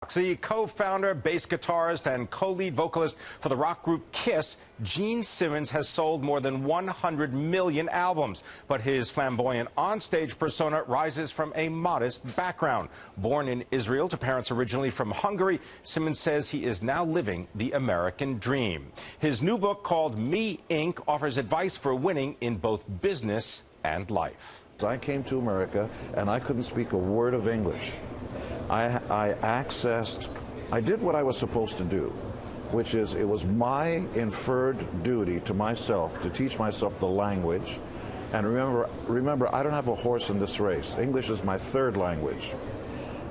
The co-founder, bass guitarist, and co-lead vocalist for the rock group Kiss, Gene Simmons has sold more than 100 million albums. But his flamboyant onstage persona rises from a modest background. Born in Israel to parents originally from Hungary, Simmons says he is now living the American dream. His new book, called Me Inc., offers advice for winning in both business and life. I came to America and I couldn't speak a word of English. I did what I was supposed to do, which is it was my inferred duty to myself to teach myself the language. And remember, I don't have a horse in this race. English is my third language.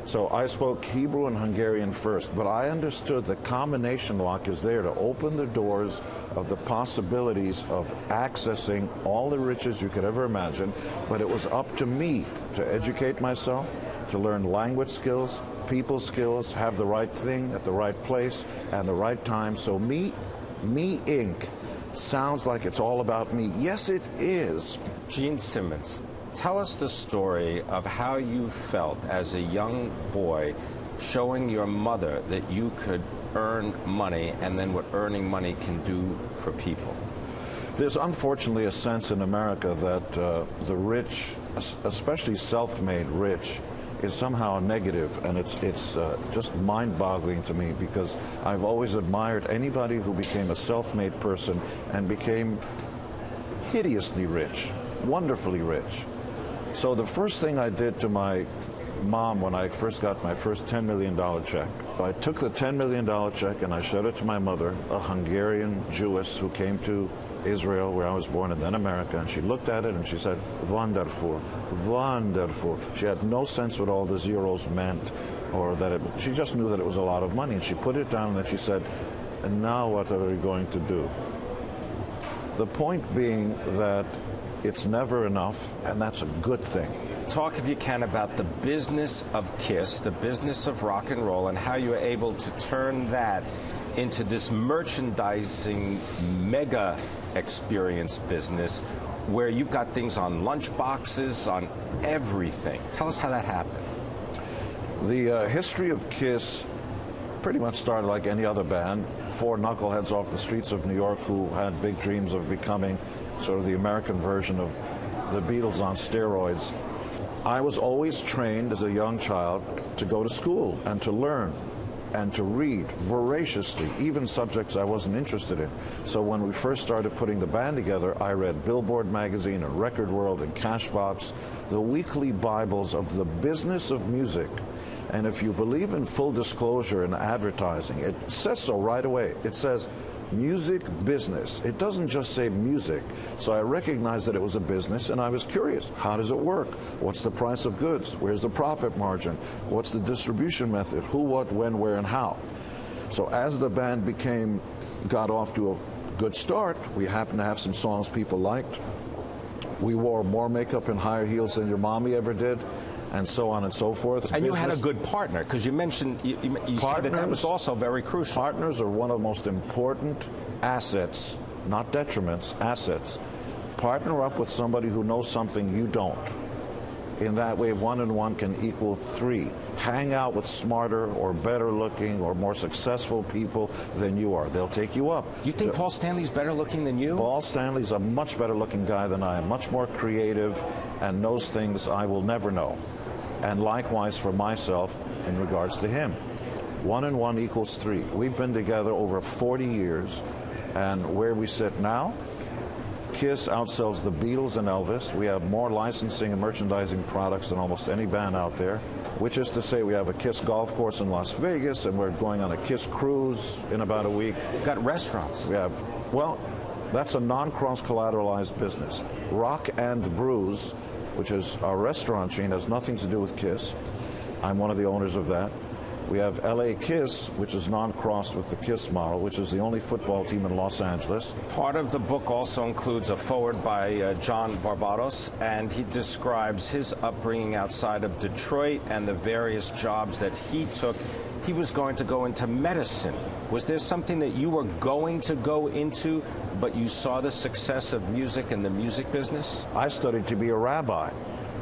So I spoke Hebrew and Hungarian first, but I understood the combination lock is there to open the doors of the possibilities of accessing all the riches you could ever imagine. But it was up to me to educate myself, to learn language skills, people skills, have the right thing at the right place and the right time. So Me Inc. sounds like it's all about me. Yes, it is. Gene Simmons, tell us the story of how you felt as a young boy showing your mother that you could earn money and then what earning money can do for people. There's unfortunately a sense in America that the rich, especially self-made rich, is somehow negative, and it's just mind-boggling to me, because I've always admired anybody who became a self-made person and became hideously rich, wonderfully rich. So the first thing I did to my mom when I first got my first $10 million check, I took the $10 million check and I showed it to my mother, a Hungarian Jewess who came to Israel, where I was born, and then America, and she looked at it and she said, "Wonderful, wonderful." She had no sense what all the zeros meant, or that she just knew that it was a lot of money, and she put it down and then she said, "And now what are we going to do?" The point being that it's never enough, and that's a good thing. Talk, if you can, about the business of Kiss, the business of rock and roll, and how you were able to turn that into this merchandising mega experience business where you've got things on lunch boxes, on everything. Tell us how that happened. The history of Kiss pretty much started like any other band. Four knuckleheads off the streets of New York who had big dreams of becoming sort of the American version of the Beatles on steroids. I was always trained as a young child to go to school and to learn and to read voraciously, even subjects I wasn't interested in. So when we first started putting the band together, I read Billboard magazine and Record World and Cashbox, the weekly Bibles of the business of music. And if you believe in full disclosure in advertising, it says so right away. It says music business. It doesn't just say music. So I recognized that it was a business, and I was curious. How does it work? What's the price of goods? Where's the profit margin? What's the distribution method? Who, what, when, where, and how? So as the band got off to a good start, we happened to have some songs people liked. We wore more makeup and higher heels than your mommy ever did, and so on and so forth. And you had a good partner, because you mentioned, you said that was also very crucial. Partners are one of the most important assets, not detriments, assets. Partner up with somebody who knows something you don't. In that way, 1 and 1 can equal 3. Hang out with smarter or better looking or more successful people than you are. They'll take you up. You think Paul Stanley's better looking than you? Paul Stanley's a much better looking guy than I am, much more creative, and knows things I will never know. And likewise for myself in regards to him. 1 and 1 equals 3. We've been together over 40 years, and where we sit now, Kiss outsells the Beatles and Elvis. We have more licensing and merchandising products than almost any band out there, which is to say we have a Kiss golf course in Las Vegas, and we're going on a Kiss cruise in about a week. You've got restaurants. We have, well, that's a non-cross collateralized business. Rock and Brews, which is our restaurant chain, has nothing to do with Kiss. I'm one of the owners of that. We have LA Kiss, which is non-crossed with the Kiss model, which is the only football team in Los Angeles. Part of the book also includes a foreword by John Varvatos, and he describes his upbringing outside of Detroit and the various jobs that he took. He was going to go into medicine. Was there something that you were going to go into, but you saw the success of music and the music business? I studied to be a rabbi,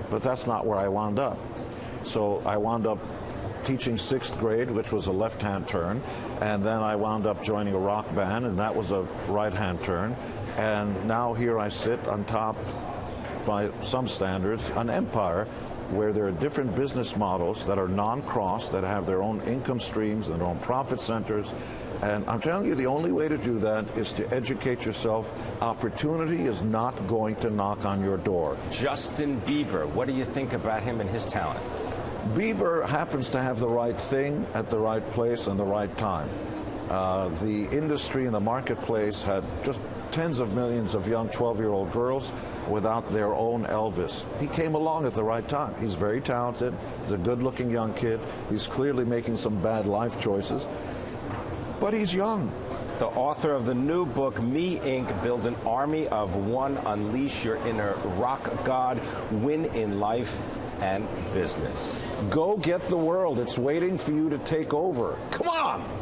but that's not where I wound up. So I wound up teaching sixth grade, which was a left-hand turn, and then I wound up joining a rock band, and that was a right-hand turn. And now here I sit on top, by some standards, an empire where there are different business models that are non-cross, that have their own income streams and their own profit centers. And I'm telling you, the only way to do that is to educate yourself. Opportunity is not going to knock on your door. Justin Bieber, what do you think about him and his talent? Bieber happens to have the right thing at the right place and the right time. The industry and the marketplace had just tens of millions of young 12-year-old girls without their own Elvis. He came along at the right time. He's very talented. He's a good-looking young kid. He's clearly making some bad life choices, but he's young. The author of the new book, Me Inc., Build an Army of One, Unleash Your Inner Rock God, Win in Life and Business. Go get the world. It's waiting for you to take over. Come on!